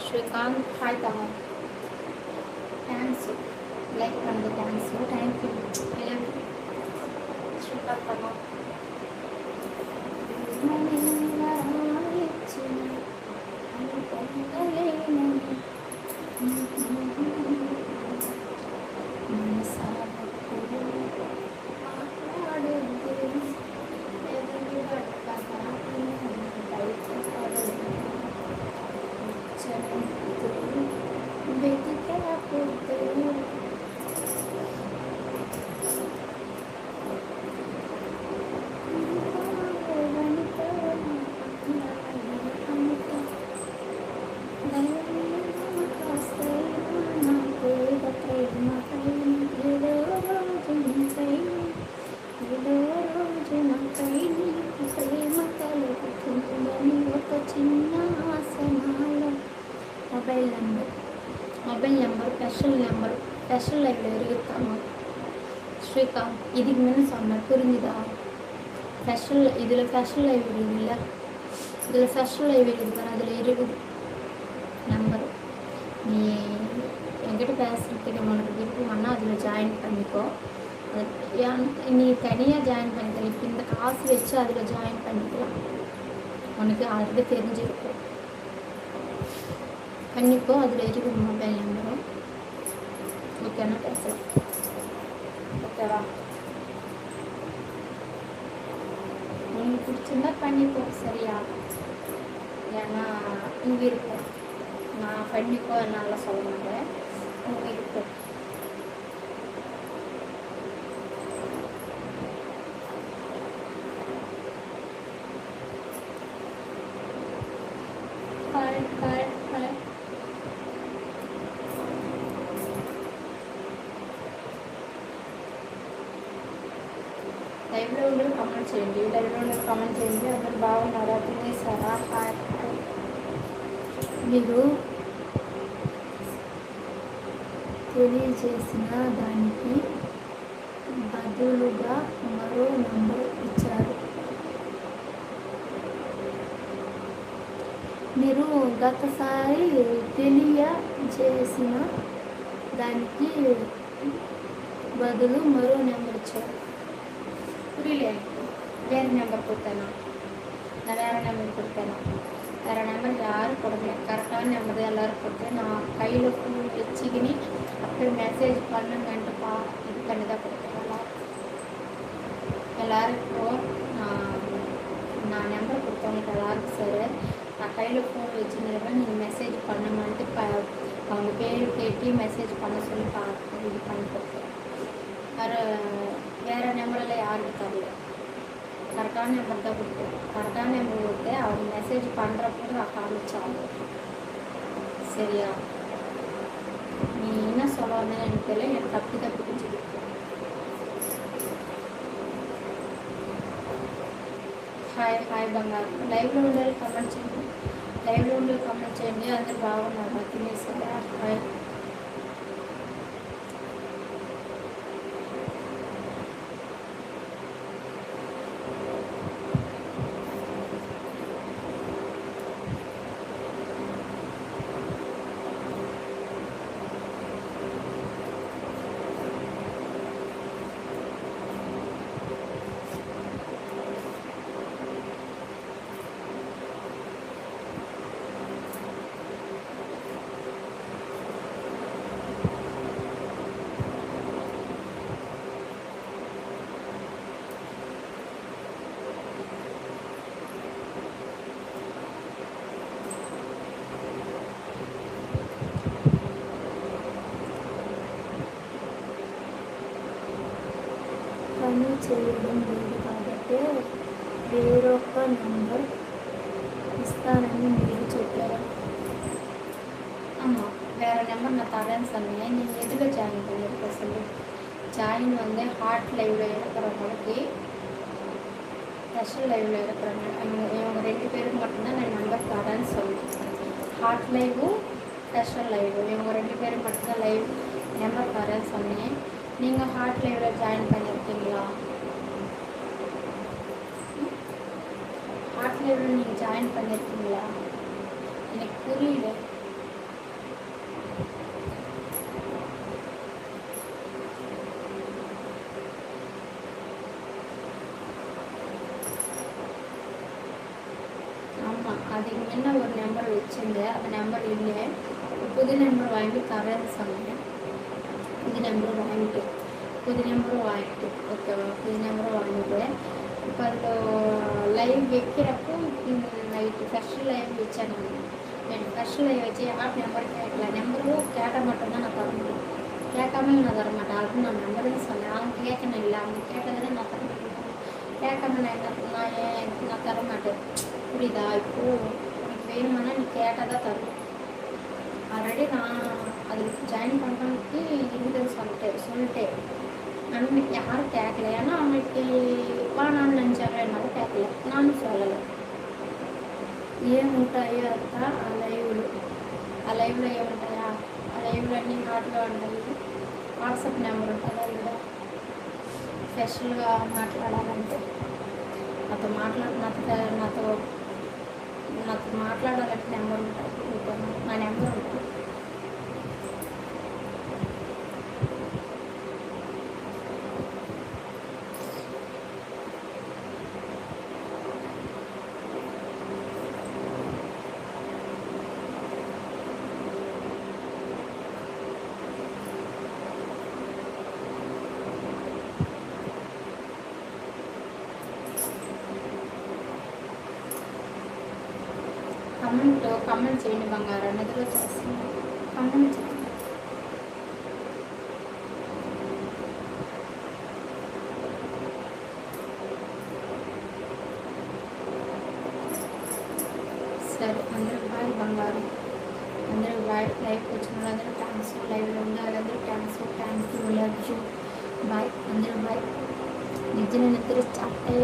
Srikanth hi తమ్ముడు, thanks like అండి, thanks, thank you. ఇలా శ్రీకాంత్ తమ్ముడు ಮೊಬೈಲ್ ನಂಬರ್ ஸ்பெஷல் லைவ்ல இருக்காங்க ஸ்ரீகாந்த். இதுக்கு முன்ன சொன்ன புரிஞ்சுதா? இதில் ஸ்பெஷல் லைவ் இருக்குல்ல, இதில் ஸ்பெஷல் லைவ் இருக்குது, அதில் இருக்குது நம்பர். நீ என்கிட்ட பேசுகிறதுக்கு உனக்கு விருப்பம்னா அதில் ஜாயின் பண்ணிக்கோ. நீ தனியாக ஜாயின் பண்ணிக்கலாம். இப்போ இந்த காசு வச்சு அதில் ஜாயின் பண்ணிக்கலாம். உனக்கு அதில் தெரிஞ்சிருக்கும். பண்ணிக்கோ, அதில் இருக்குது மொபைல் நம்பரும். ஓகேண்ணா, பேசலாம். ஓகேவா? உங்களுக்கு பிடிச்சிருந்தா பண்ணிக்கோ, சரியா? ஏன்னா இங்கே இருக்கும், நான் பண்ணிக்கோ என்னால் சொல்ல மாட்டேன், இங்கே இருக்கும். లైవ్లో ఉండి కామెంట్ చేయండి, లైవ్లో ఉండి కామెంట్ చేయండి. అందరు బాగున్నారా? తినేసారా? మీరు తెలియజేసిన దానికి బదులుగా మరో నంబర్ ఇచ్చారు. మీరు గతసారి తెలియజేసిన దానికి బదులు మరో నెంబర్ ఇచ్చారు. புரியல. வேறு நம்பர் கொடுத்தேனா? நான் வேறு நம்பர் கொடுத்தேனா? வேறு நம்பர் யாரும் கொடுக்கல. கரெக்டான நம்பர் தான் எல்லோரும் கொடுத்தேன். நான் கையில் ஃபோன் வச்சுக்கினி அப்படியே மெசேஜ் பண்ணுங்கன்ட்டு இது பண்ணி தான் கொடுத்தேன். எல்லாருக்கும் நான் நம்பர் கொடுத்தவங்களுக்கு எல்லாருக்கும் சரி, நான் கையில் ஃபோன் வச்சுருந்தேன். நீங்கள் மெசேஜ் பண்ணுங்கன்ட்டு அவங்க பேர் கேட்டு மெசேஜ் பண்ண சொல்லி இது பண்ணி கொடுத்தேன். வேறு நம்பரில் யாருக்கு தரல. கரெக்டான நம்பர் தான் கொடுத்தேன். கரெக்டான நம்பர் கொடுத்து அவங்க மெசேஜ் பண்ணுறப்போ நான் காமிச்சாங்க. சரியா? நீ என்ன சொல்ல வந்தேன்னு எனக்கு தெரியல, எனக்கு தப்பி பிடிச்சிருக்கு. హాయ్ బంగారు. లైవ్లో ఉండాలి కమెంట్ చేయండి, లైవ్లో ఉండాలి కమెంట్ చేయండి. అందరు బాగున్నారు? తినేసారా? హాయ్. పని చేయడం లేదు కాబట్టి వేరొక నంబర్ ఇస్తానని మీరు చెప్పారా? ஆமாம், வேறு நம்பர் நான் தரேன்னு சொன்னேன். நீங்கள் எதில் ஜாயின் பண்ணியிருக்க சொல்லி? ஜாயின் வந்து ஹார்ட் லைவில் இருக்கிறவங்களுக்கு, ஸ்பெஷல் லைவில் இருக்கிறவங்க, இவங்க 2 பேருக்கு மட்டும்தான் நான் நம்பர் தரேன்னு சொல்லியிருக்கேன். ஹார்ட் லைவும் ஸ்பெஷல் லைவ் இவங்க 2 பேரும் மட்டும்தான் லைவ் நம்பர் தரேன்னு சொன்னேன். நீங்கள் ஹார்ட் லைவில் ஜாயின் பண்ணியிருக்கீங்களா? ஹார்ட் லைவில் நீங்கள் ஜாயின் பண்ணியிருக்கீங்களா? எனக்கு புரியல. ஆமாம், அதுக்கு முன்ன ஒரு நம்பர் வச்சுருந்தேன், அந்த நம்பர் இல்லை. புது நம்பர் வாங்கி தரேன்னு சொன்னேன். புது நம்பரும் வாங்கிட்டு ஓகேவா? புது நம்பரும் வாங்கிட்டு இப்போ அதில் லைவ் வைக்கிறப்போ நைட்டு ஃபஸ்ட்டு லைவ் வச்சேன். நான் ஃபஸ்ட்டு லைவ் வச்சு யார் நம்பர் கேட்கல. நம்பரும் கேட்டால் மட்டும்தான் நான் தர முடியும், கேட்காம நான் தர மாட்டேன். அதுக்கு நான் நம்பருன்னு சொன்னேன். அவங்க கேட்கணும் இல்லை, அவங்க கேட்டதானே நான் தர முடியும். கேட்காம நான் தர மாட்டேன். புரியுதா? இப்போது உனக்கு வேணுமானா நீ கேட்டால் தான் தரும். ஆல்ரெடி நான் அதில் ஜாயின் பண்ணுறதுக்கு இருக்குதுன்னு சொல்லிட்டேன். ஆனால் யாரும் கேட்கல. ஏன்னா அவனுக்கு நான் நினச்சாங்க, என்னால் கேட்கல, நானும் சொல்லலை. ஏன் முட்டாயோ இருக்கா லைவில் ఏముంటాయా? లైవ్లో అన్నీ హాట్గా ఉంటాయి. వాట్సాప్ నెంబర్ ఉంటుంది. లైవ్లో స్పెషల్గా మాట్లాడాలంటే నాతో మాట్లాడాలంటే నెంబర్ ఉంటుంది. నా నెంబర్ ఉంటుంది. కమెంట్ చేయండి బంగారు, నిద్ర చేస్తుంది. కమెంట్ చేయండి. సరే, అందరూ బాయ్ బంగారు, అందరూ బాయ్. లైవ్ వచ్చిన వాళ్ళందరూ థ్యాంక్స్. లైవ్లో ఉన్న వాళ్ళందరూ థ్యాంక్స్. Love you. బాయ్ అందరూ బాయ్. నిద్ర చాటే